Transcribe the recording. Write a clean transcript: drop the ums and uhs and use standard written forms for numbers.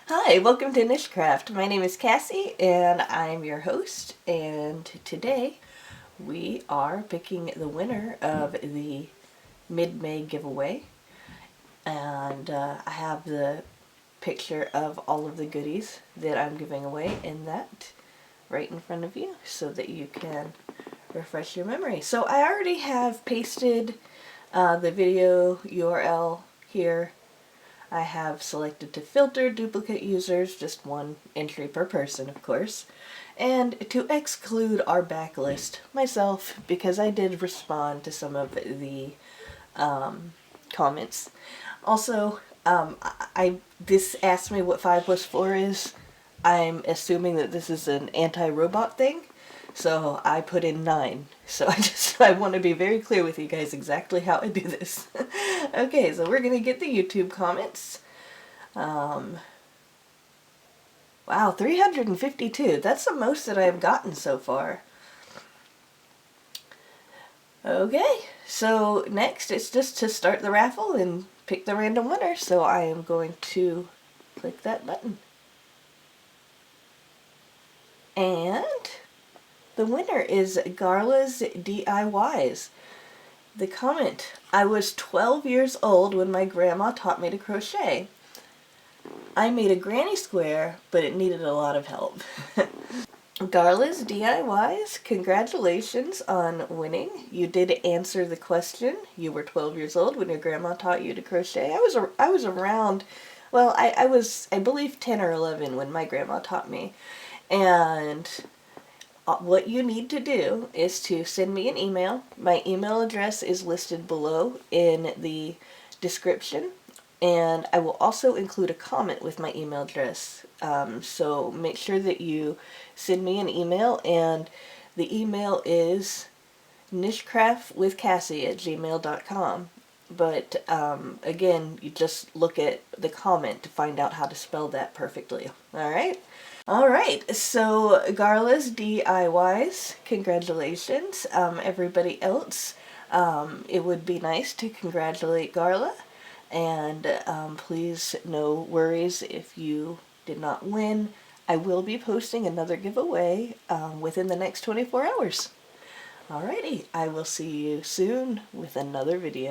Hi, welcome to NicheCraft. My name is Cassie and I'm your host, and today we are picking the winner of the mid-May giveaway, and I have the picture of all of the goodies that I'm giving away in that right in front of you so that you can refresh your memory. So I already have pasted the video URL here. I have selected to filter duplicate users, just one entry per person, of course, and to exclude our backlist, myself, because I did respond to some of the comments. Also, this asked me what 5 plus 4 is. I'm assuming that this is an anti-robot thing, so I put in 9. So I want to be very clear with you guys exactly how I do this. Okay, so we're going to get the YouTube comments. Wow, 352. That's the most that I've gotten so far. Okay, so next it's just to start the raffle and pick the random winner. So I am going to click that button. And the winner is Garla's DIYs. The comment: I was 12 years old when my grandma taught me to crochet. I made a granny square, but it needed a lot of help. Garla's DIYs, congratulations on winning. You did answer the question. You were 12 years old when your grandma taught you to crochet. I was around, well, I believe 10 or 11 when my grandma taught me. And what you need to do is to send me an email. My email address is listed below in the description, and I will also include a comment with my email address. So make sure that you send me an email, and the email is nichecraftwithcassie@gmail.com. But again, you just look at the comment to find out how to spell that perfectly. Alright, so Garla's DIYs, congratulations. Everybody else, it would be nice to congratulate Garla, and please, no worries if you did not win. I will be posting another giveaway within the next 24 hours. Alrighty, I will see you soon with another video.